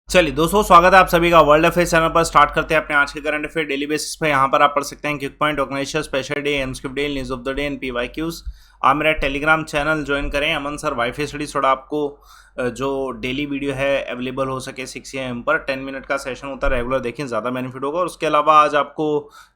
चलिए दोस्तों, स्वागत है आप सभी का वर्ल्ड अफेयर चैनल पर। स्टार्ट करते हैं अपने आज के करंट अफेयर डेली बेसिस पे। यहाँ पर आप पढ़ सकते हैं quick point, organisation, special day, M cube day, news of the day and PYQs. आप मेरा टेलीग्राम चैनल ज्वाइन करें, अमन सर वाईफाई स्टडीज। थोड़ा आपको जो डेली वीडियो है अवेलेबल हो सके 6 AM पर 10 मिनट का सेशन होता है रेगुलर, देखें ज़्यादा बेनिफिट होगा। और उसके अलावा आज आपको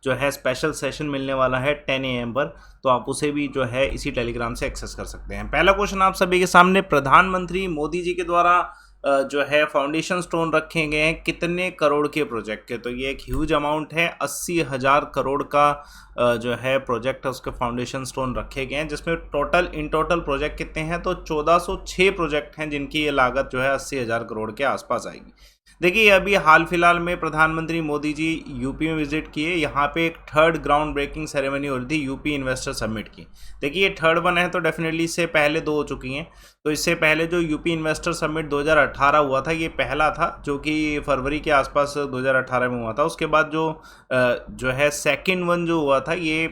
जो है स्पेशल सेशन मिलने वाला है 10 AM पर, तो आप उसे भी जो है इसी टेलीग्राम से एक्सेस कर सकते हैं। पहला क्वेश्चन आप सभी के सामने, प्रधानमंत्री मोदी जी के द्वारा जो है फाउंडेशन स्टोन रखे गए हैं कितने करोड़ के प्रोजेक्ट के? तो ये एक ह्यूज अमाउंट है, 80,000 करोड़ का जो है प्रोजेक्ट है, उसके फाउंडेशन स्टोन रखे गए हैं, जिसमें इन टोटल प्रोजेक्ट कितने हैं? तो 1406 प्रोजेक्ट हैं जिनकी ये लागत जो है 80,000 करोड़ के आसपास आएगी। देखिए, अभी हाल फिलहाल में प्रधानमंत्री मोदी जी यूपी में विजिट किए। यहाँ पे एक थर्ड ग्राउंड ब्रेकिंग सेरेमनी हो रही थी यूपी इन्वेस्टर समिट की। देखिए, ये थर्ड वन है तो डेफिनेटली इससे पहले 2 हो चुकी हैं। तो इससे पहले जो यूपी इन्वेस्टर समिट 2018 हुआ था, ये पहला था, जो कि फरवरी के आसपास 2018 में हुआ था। उसके बाद जो है सेकंड वन जो हुआ था, ये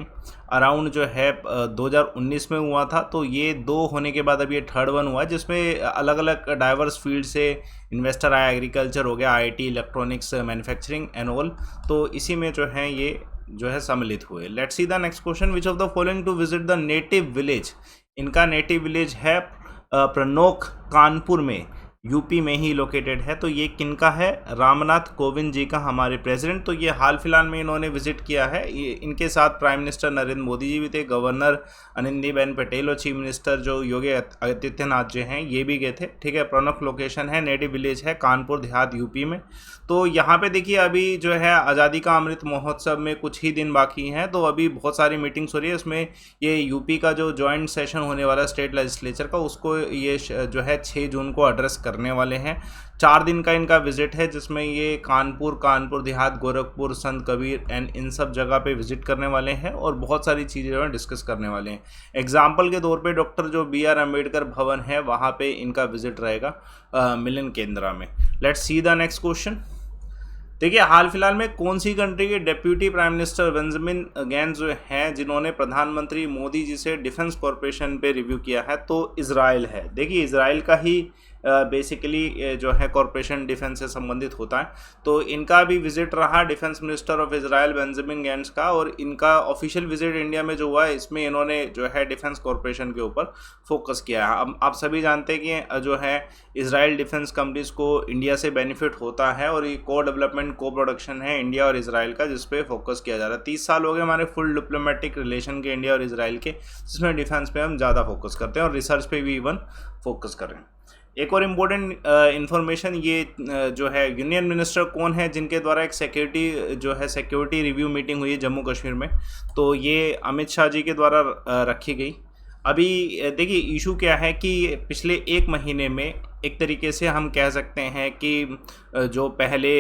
अराउंड जो है 2019 में हुआ था। तो ये 2 होने के बाद अब ये थर्ड वन हुआ, जिसमें अलग अलग डाइवर्स फील्ड से इन्वेस्टर आया। एग्रीकल्चर हो गया, IT, electronics, manufacturing and all. तो इसी में जो है ये जो है सम्मिलित हुए। Let's see the next question, which of the following to visit the native village? इनका नेटिव विलेज है प्रनोख, कानपुर में, यूपी में ही लोकेटेड है। तो ये किनका है? रामनाथ कोविंद जी का, हमारे प्रेसिडेंट। तो ये हाल फिलहाल में इन्होंने विजिट किया है। इनके साथ प्राइम मिनिस्टर नरेंद्र मोदी जी भी थे, गवर्नर आनंदीबेन पटेल और चीफ मिनिस्टर जो योगी आदित्यनाथ जी हैं ये भी गए थे। ठीक है, प्रमुख लोकेशन है, नेटिव विलेज है कानपुर देहात यूपी में। तो यहाँ पे देखिए, अभी जो है आज़ादी का अमृत महोत्सव में कुछ ही दिन बाकी हैं, तो अभी बहुत सारी मीटिंग्स हो रही है। इसमें ये यूपी का जो जॉइंट सेशन होने वाला स्टेट लेजिस्लेचर का, उसको ये जो है 6 जून को एड्रेस करने वाले हैं। 4 दिन का इनका विजिट है, जिसमें ये कानपुर देहात, गोरखपुर, संत कबीर एंड इन सब जगह पे विजिट करने वाले हैं और बहुत सारी चीज़ें जो है डिस्कस करने वाले हैं। एग्जाम्पल के तौर पे डॉक्टर जो BR अम्बेडकर भवन है, वहाँ पे इनका विजिट रहेगा मिलन केंद्रा में। Let's see the next question. देखिए, हाल फिलहाल में कौन सी कंट्री के deputy prime minister Benjamin Gantz जो हैं, जिन्होंने प्रधानमंत्री मोदी जी से डिफेंस कॉरपोरेशन पे रिव्यू किया है? तो इजराइल है। देखिए, इजराइल का ही बेसिकली जो है कॉरपोरेशन डिफेंस से संबंधित होता है। तो इनका भी विजिट रहा, defence minister of Israel Benjamin Gantz का। और इनका ऑफिशियल विजिट इंडिया में जो हुआ है, इसमें इन्होंने जो है डिफेंस कॉरपोरेशन के ऊपर फोकस किया है। अब आप सभी जानते हैं कि जो है इजराइल डिफेंस कंपनीज को इंडिया से बेनिफिट होता है, और ये को डेवलपमेंट, को प्रोडक्शन है इंडिया और इजराइल का, जिसपे फोकस किया जा रहा है। 30 साल हो गए हमारे फुल डिप्लोमेटिक रिलेशन के इंडिया और इजराइल के, जिसमें डिफेंस पे हम ज़्यादा फोकस करते हैं और रिसर्च पे भी इवन फोकस कर रहे हैं। एक और इम्पोर्टेंट इन्फॉर्मेशन, ये जो है यूनियन मिनिस्टर कौन है जिनके द्वारा एक सिक्योरिटी रिव्यू मीटिंग हुई है जम्मू कश्मीर में? तो ये अमित शाह जी के द्वारा रखी गई। अभी देखिए, इशू क्या है कि पिछले 1 महीने में एक तरीके से हम कह सकते हैं कि जो पहले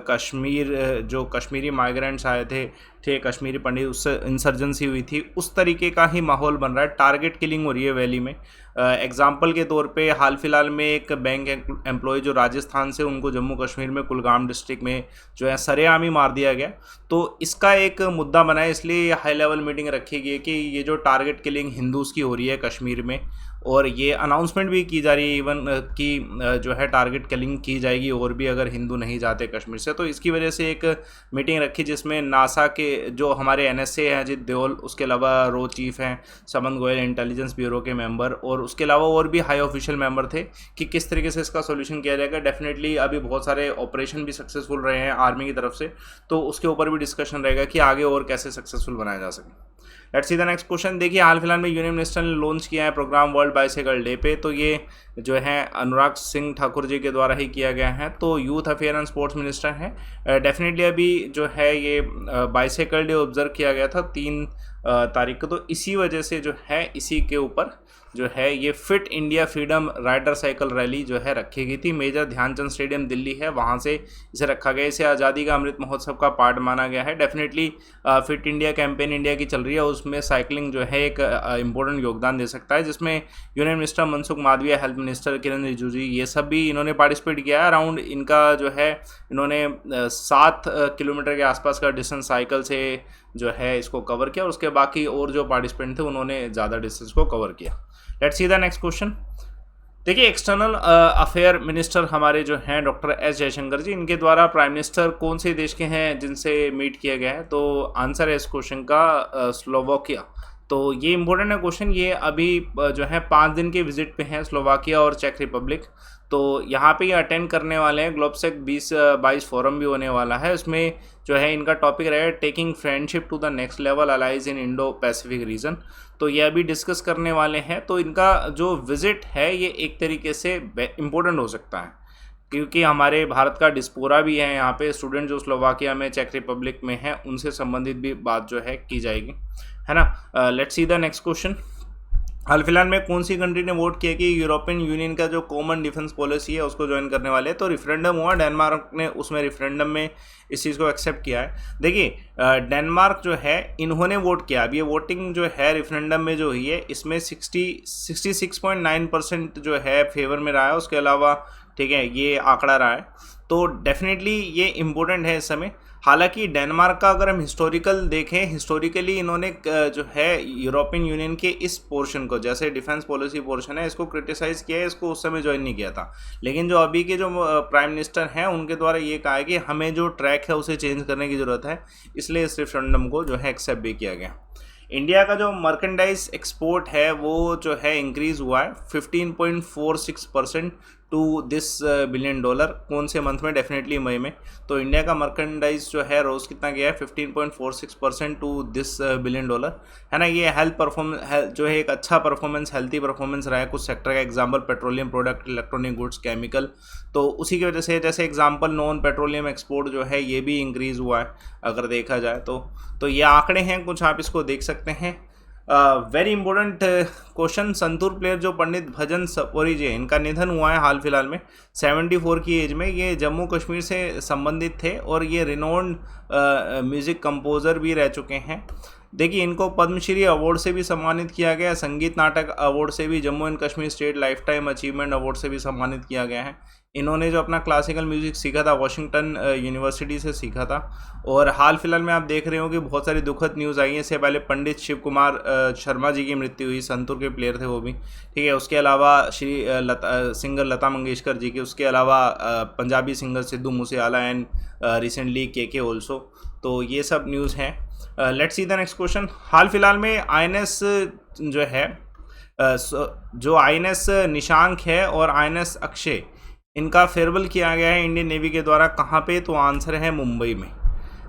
कश्मीरी माइग्रेंट्स आए थे, कश्मीरी पंडित, उससे इंसर्जेंसी हुई थी, उस तरीके का ही माहौल बन रहा है। टारगेट किलिंग हो रही है वैली में। एग्जाम्पल के तौर पे हाल फिलहाल में एक बैंक एम्प्लॉय जो राजस्थान से, उनको जम्मू कश्मीर में कुलगाम डिस्ट्रिक्ट में जो है सरेआम ही मार दिया गया। तो इसका एक मुद्दा बना है, इसलिए हाई लेवल मीटिंग रखी गई है कि ये जो टारगेट किलिंग हिंदूज़ की हो रही है कश्मीर में, और ये अनाउंसमेंट भी की जा रही है इवन कि जो है टारगेट किलिंग की जाएगी और भी अगर हिंदू नहीं जाते कश्मीर से। तो इसकी वजह से एक मीटिंग रखी, जिसमें नासा के जो हमारे NSA हैं अजित देओल, उसके अलावा रो चीफ हैं समन गोयल, इंटेलिजेंस ब्यूरो के मेंबर, और उसके अलावा और भी हाई ऑफिशियल मेंबर थे, कि किस तरीके से इसका सोल्यूशन किया जाएगा। डेफिनेटली अभी बहुत सारे ऑपरेशन भी सक्सेसफुल रहे हैं आर्मी की तरफ से, तो उसके ऊपर भी डिस्कशन रहेगा कि आगे और कैसे सक्सेसफुल बनाया जा सके। Let's see the next question. देखिए, हाल फिलहाल में यूनियन मिनिस्टर ने लॉन्च किया है प्रोग्राम वर्ल्ड बाइसाइकिल डे पे। तो ये जो है अनुराग सिंह ठाकुर जी के द्वारा ही किया गया है। तो youth affair and sports minister हैं। डेफिनेटली अभी जो है ये बाइसाइकिल डे ऑब्जर्व किया गया था 3 तारीख को। तो इसी वजह से जो है इसी के ऊपर जो है ये fit India freedom rider cycle rally जो है रखी गई थी। मेजर ध्यानचंद स्टेडियम दिल्ली है, वहाँ से इसे रखा गया। इसे आज़ादी का अमृत महोत्सव का पार्ट माना गया है। Definitely fit India campaign India की चल रही है, उसमें साइकिलिंग जो है एक इम्पोर्टेंट योगदान दे सकता है, जिसमें union minister Mansukh Mandaviya, health minister Kiren Rijiju, ये सब भी इन्होंने पार्टिसिपेट किया है। अराउंड इनका जो है इन्होंने 7 किलोमीटर के आसपास का डिस्टेंस साइकिल से जो है इसको कवर किया, और उसके बाकी और जो पार्टिसिपेंट थे उन्होंने ज़्यादा डिस्टेंस को कवर किया। Let's see the next question. देखिए, एक्सटर्नल अफेयर मिनिस्टर हमारे जो हैं डॉक्टर एस जयशंकर जी, इनके द्वारा प्राइम मिनिस्टर कौन से देश के हैं जिनसे मीट किया गया है, तो आंसर है इस क्वेश्चन का स्लोवाकिया। तो ये इंपॉर्टेंट है क्वेश्चन, ये अभी जो है 5 दिन के विजिट पे हैं स्लोवाकिया और चेक रिपब्लिक। तो यहाँ पे ये अटेंड करने वाले हैं ग्लोबसेक 2022 फोरम भी होने वाला है। उसमें जो है इनका टॉपिक रहेगा taking friendship to the next level allies in Indo Pacific region. तो ये अभी डिस्कस करने वाले हैं। तो इनका जो विजिट है ये एक तरीके से इम्पोर्टेंट हो सकता है, क्योंकि हमारे भारत का डिस्पोरा भी है यहाँ पे, स्टूडेंट जो स्लोवाकिया में चेक रिपब्लिक में है उनसे संबंधित भी बात जो है की जाएगी, है ना। Let's see the next question. हाल फिलहाल में कौन सी कंट्री ने वोट किया कि यूरोपियन यूनियन का जो कॉमन डिफेंस पॉलिसी है उसको ज्वाइन करने वाले हैं? तो रेफरेंडम हुआ, डेनमार्क ने उसमें रेफरेंडम में इस चीज़ को एक्सेप्ट किया है। देखिए, डेनमार्क जो है इन्होंने वोट किया। अब ये वोटिंग जो है रेफरेंडम में जो हुई है इसमें 66.9% जो है फेवर में रहा है। उसके अलावा ठीक है ये आंकड़ा रहा है, तो डेफिनेटली ये इम्पोर्टेंट है इस समय। हालांकि डेनमार्क का अगर हम हिस्टोरिकल देखें, हिस्टोरिकली इन्होंने जो है यूरोपियन यूनियन के इस पोर्शन को, जैसे डिफेंस पॉलिसी पोर्शन है, इसको क्रिटिसाइज़ किया है, इसको उस समय ज्वाइन नहीं किया था। लेकिन जो अभी के जो प्राइम मिनिस्टर हैं उनके द्वारा ये कहा है कि हमें जो ट्रैक है उसे चेंज करने की ज़रूरत है, इसलिए इस रेफरेंडम को जो है एक्सेप्ट भी किया गया। इंडिया का जो मर्केंडाइज एक्सपोर्ट है वो जो है इंक्रीज़ हुआ है 15.46% टू दिस $1 बिलियन। कौन से मंथ में? डेफिनेटली मई में। तो इंडिया का मर्केंडाइज जो है रोज़ कितना गया है? 15.46% टू दिस $1 बिलियन, है ना। ये हेल्थ परफॉर्मेंस जो है एक अच्छा परफॉर्मेंस, हेल्थी परफॉर्मेंस रहा है कुछ सेक्टर का। Example petroleum product, electronic goods, chemical. तो उसी की वजह से जैसे एग्जाम्पल नॉन पेट्रोलियम एक्सपोर्ट जो है ये भी इंक्रीज़ हुआ है अगर देखा जाए तो ये आंकड़े हैं कुछ, आप इसको देख सकते हैं। Very important question, santoor player जो पंडित भजन सपोरी जी, इनका निधन हुआ है हाल फिलहाल में 74 की एज में। ये जम्मू कश्मीर से संबंधित थे और ये रिनोन्ड म्यूज़िक कंपोज़र भी रह चुके हैं। देखिए, इनको पद्मश्री अवार्ड से भी सम्मानित किया गया है, संगीत नाटक अवार्ड से भी, Jammu and Kashmir state life time achievement award से भी सम्मानित किया गया है। इन्होंने जो अपना क्लासिकल म्यूज़िक सीखा था वाशिंगटन यूनिवर्सिटी से सीखा था। और हाल फिलहाल में आप देख रहे हो कि बहुत सारी दुखद न्यूज़ आई है। इससे पहले पंडित शिव कुमार शर्मा जी की मृत्यु हुई, संतूर के प्लेयर थे वो भी, ठीक है। उसके अलावा श्री सिंगर लता मंगेशकर जी की, उसके अलावा Punjabi singer Sidhu Moosewala and recently के ऑल्सो। तो ये सब न्यूज़ हैं। Let's see the next question. हाल फिलहाल में INS जो है जो INS निशांक है और INS अक्षय, इनका फेयरवेल किया गया है इंडियन नेवी के द्वारा। कहाँ पे? तो आंसर है मुंबई में।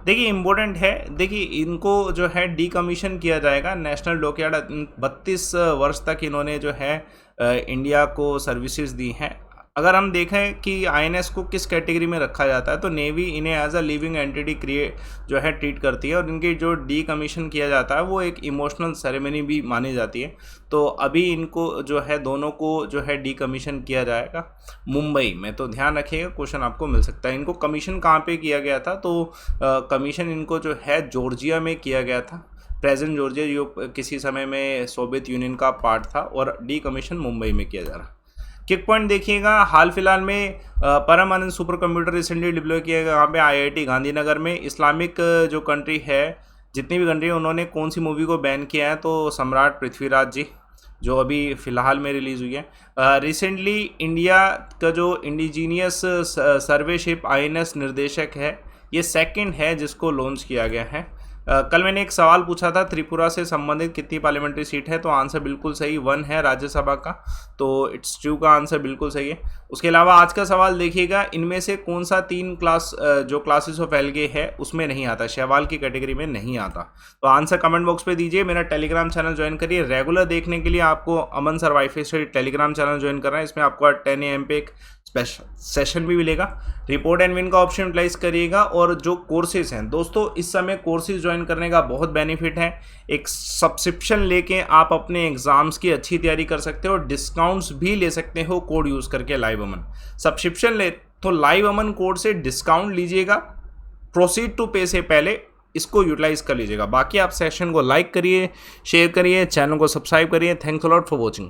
देखिए, इम्पोर्टेंट है। देखिए, इनको जो है डीकमीशन किया जाएगा नेशनल डॉकयार्ड। 32 वर्ष तक इन्होंने जो है इंडिया को सर्विसेज दी हैं। अगर हम देखें कि INS को किस कैटेगरी में रखा जाता है, तो नेवी इन्हें एज अ लिविंग एंटिटी जो है ट्रीट करती है, और इनकी जो डीकमीशन किया जाता है वो एक इमोशनल सेरेमनी भी मानी जाती है। तो अभी इनको जो है दोनों को जो है डीकमीशन किया जाएगा मुंबई में। तो ध्यान रखिएगा, क्वेश्चन आपको मिल सकता है। इनको कमीशन कहाँ पे किया गया था? तो कमीशन इनको जो है जॉर्जिया में किया गया था, प्रेजेंट जॉर्जिया जो किसी समय में सोवियत यूनियन का पार्ट था, और डीकमीशन मुंबई में किया जा रहा। किक पॉइंट देखिएगा, हाल फिलहाल में परमानंद सुपर कंप्यूटर रिसेंटली डिप्लॉय किया गया यहाँ पे IIT गांधीनगर में। इस्लामिक जो कंट्री है, जितनी भी कंट्री है, उन्होंने कौन सी मूवी को बैन किया है? तो सम्राट पृथ्वीराज जी, जो अभी फ़िलहाल में रिलीज़ हुई है। रिसेंटली इंडिया का जो इंडिजीनियस सर्वेशिप INS निर्देशक है, ये सेकंड है जिसको लॉन्च किया गया है। कल मैंने एक सवाल पूछा था त्रिपुरा से संबंधित कितनी पार्लियामेंट्री सीट है, तो आंसर बिल्कुल सही 1 है राज्यसभा का। तो इट्स ट्रू का आंसर बिल्कुल सही है। उसके अलावा आज का सवाल देखिएगा, इनमें से कौन सा 3 क्लास जो क्लासेस ऑफ एल्गे है उसमें नहीं आता, शैवाल की कैटेगरी में नहीं आता? तो आंसर कमेंट बॉक्स पे दीजिए। मेरा टेलीग्राम चैनल ज्वाइन करिए। रेगुलर देखने के लिए आपको अमन सर वाईफाई से टेलीग्राम चैनल ज्वाइन करना है। इसमें आपको 10 AM पे एक स्पेशल सेशन भी मिलेगा। रिपोर्ट एंड विन का ऑप्शन यूटिलाइज करिएगा। और जो कोर्सेज हैं दोस्तों, इस समय कोर्सेज ज्वाइन करने का बहुत बेनिफिट है। एक सब्सक्रिप्शन लेके आप अपने एग्जाम्स की अच्छी तैयारी कर सकते हो, डिस्काउंट्स भी ले सकते हो कोड यूज़ करके। लाइव अमन सब्सक्रिप्शन ले तो लाइव अमन कोड से डिस्काउंट लीजिएगा, प्रोसीड टू पे से पहले इसको यूटिलाइज कर लीजिएगा। बाकी आप सेशन को लाइक करिए, शेयर करिए, चैनल को सब्सक्राइब करिए। Thanks a lot for watching.